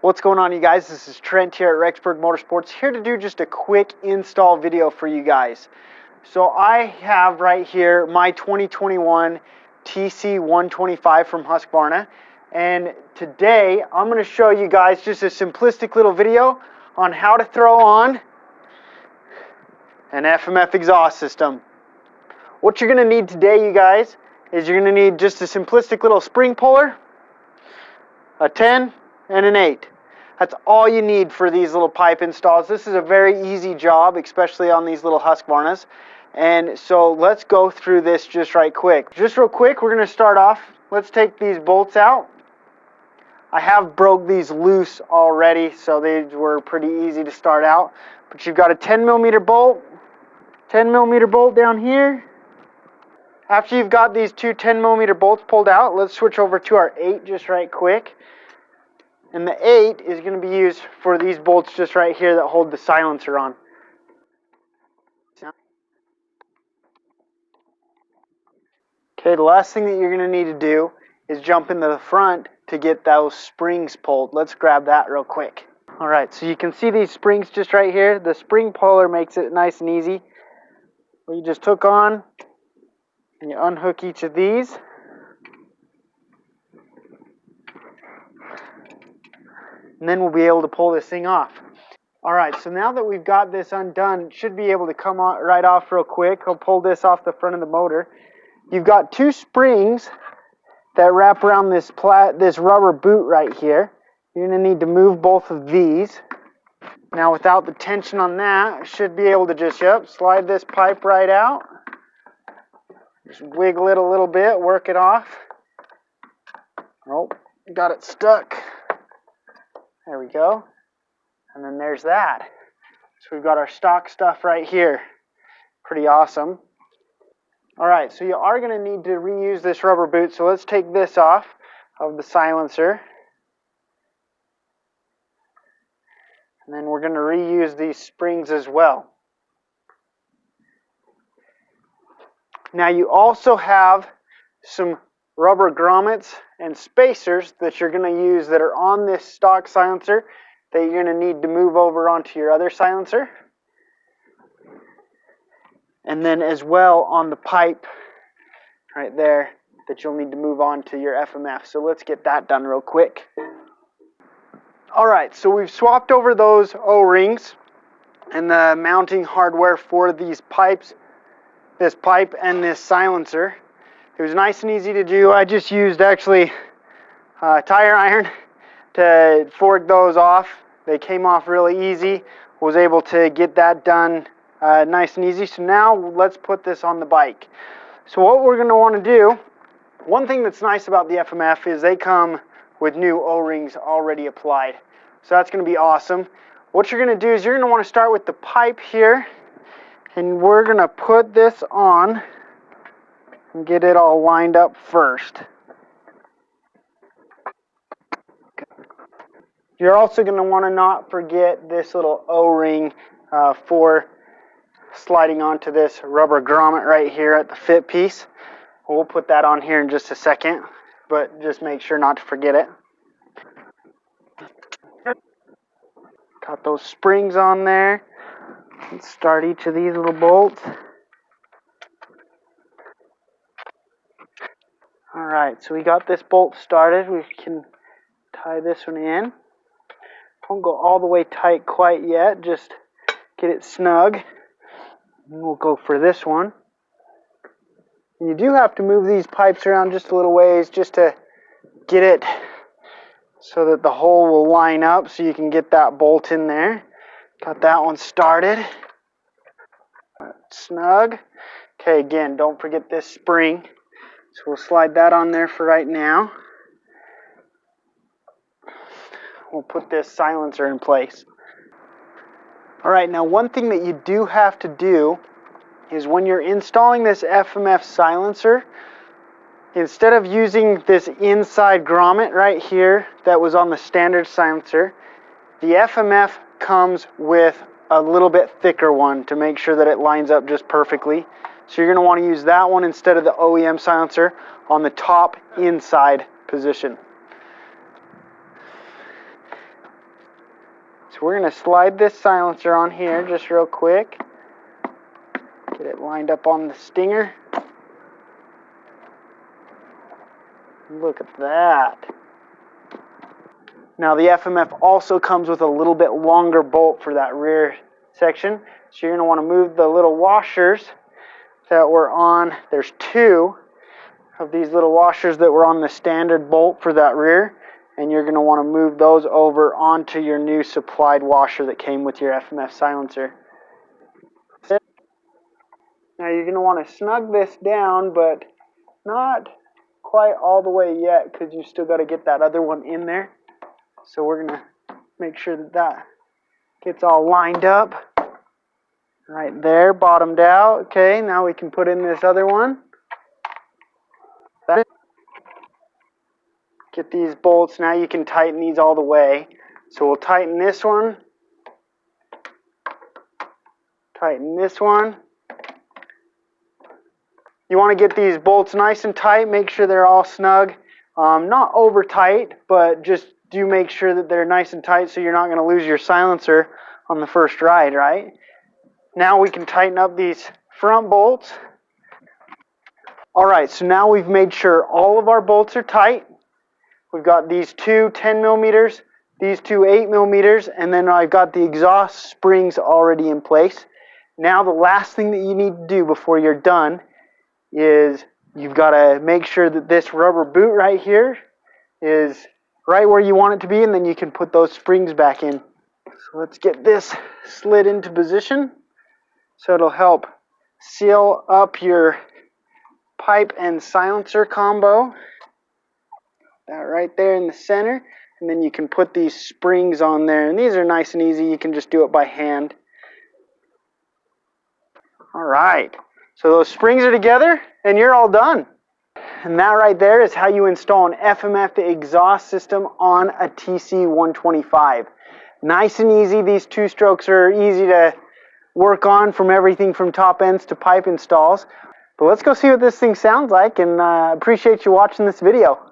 What's going on, you guys? This is Trent here at Rexburg Motorsports, here to do just a quick install video for you guys. So I have right here my 2021 TC125 from Husqvarna, and today I'm going to show you guys just a simplistic little video on how to throw on an FMF exhaust system. What you're going to need today, you guys, is you're going to need just a simplistic little spring puller, a 10 and an 8. That's all you need for these little pipe installs. This is a very easy job, especially on these little Husqvarnas. And so let's go through this just right quick. Just real quick, we're going to start off. Let's take these bolts out. I have broke these loose already, so they were pretty easy to start out. But you've got a 10mm bolt, 10mm bolt down here. After you've got these two 10mm bolts pulled out, let's switch over to our 8 just right quick. And the 8 is going to be used for these bolts just right here that hold the silencer on. Okay, the last thing that you're going to need to do is jump into the front to get those springs pulled. Let's grab that real quick. Alright, so you can see these springs just right here. The spring puller makes it nice and easy. You just hook on and you unhook each of these. And then we'll be able to pull this thing off. Alright, so now that we've got this undone, it should be able to come right off real quick. I'll pull this off the front of the motor. You've got two springs that wrap around this rubber boot right here. You're going to need to move both of these. Now without the tension on that, I should be able to just, slide this pipe right out. Just wiggle it a little bit, work it off. Oh, got it stuck. There we go. And then there's that. So we've got our stock stuff right here. Pretty awesome. Alright, so you are going to need to reuse this rubber boot. So let's take this off of the silencer. And then we're going to reuse these springs as well. Now you also have some rubber grommets and spacers that you're going to use that are on this stock silencer that you're going to need to move over onto your other silencer. And then as well on the pipe right there that you'll need to move on to your FMF. So let's get that done real quick. Alright, so we've swapped over those O-rings and the mounting hardware for these pipes, this pipe and this silencer. It was nice and easy to do. I just used actually tire iron to fork those off. They came off really easy. Was able to get that done nice and easy. So now let's put this on the bike. So what we're going to want to do, one thing that's nice about the FMF is they come with new O-rings already applied. So that's going to be awesome. What you're going to do is you're going to want to start with the pipe here, and we're going to put this on and get it all lined up first. You're also going to want to not forget this little O-ring for sliding onto this rubber grommet right here at the fit piece. We'll put that on here in just a second, but just make sure not to forget it. Got those springs on there. Let's start each of these little bolts. Alright, so we got this bolt started. We can tie this one in. Don't go all the way tight quite yet, just get it snug. And we'll go for this one. And you do have to move these pipes around just a little ways just to get it so that the hole will line up so you can get that bolt in there. Got that one started. Snug. Okay, again, don't forget this spring. So we'll slide that on there for right now. We'll put this silencer in place. Alright, now one thing that you do have to do is when you're installing this FMF silencer, instead of using this inside grommet right here that was on the standard silencer, the FMF comes with a little bit thicker one to make sure that it lines up just perfectly. So you're going to want to use that one instead of the OEM silencer on the top inside position. So we're going to slide this silencer on here just real quick. Get it lined up on the stinger. Look at that. Now the FMF also comes with a little bit longer bolt for that rear section. So you're going to want to move the little washers that were on. There's two of these little washers that were on the standard bolt for that rear. And you're going to want to move those over onto your new supplied washer that came with your FMF silencer. Now you're going to want to snug this down, but not quite all the way yet, because you still got to get that other one in there. So we're going to make sure that that gets all lined up. Right there, bottomed out. Okay, now we can put in this other one. Get these bolts. Now you can tighten these all the way. So we'll tighten this one. Tighten this one. You want to get these bolts nice and tight. Make sure they're all snug. Not over tight, but just do make sure that they're nice and tight so you're not going to lose your silencer on the first ride, right? Now we can tighten up these front bolts. Alright, so now we've made sure all of our bolts are tight. We've got these two 10 millimeters, these two 8 millimeters, and then I've got the exhaust springs already in place. Now the last thing that you need to do before you're done is you've got to make sure that this rubber boot right here is right where you want it to be, and then you can put those springs back in. So let's get this slid into position so it'll help seal up your pipe and silencer combo. That right there in the center, and then you can put these springs on there, and these are nice and easy. You can just do it by hand. Alright, so those springs are together and you're all done. And that right there is how you install an FMF exhaust system on a TC125. Nice and easy. These two strokes are easy to work on, from everything from top ends to pipe installs. But let's go see what this thing sounds like, and appreciate you watching this video.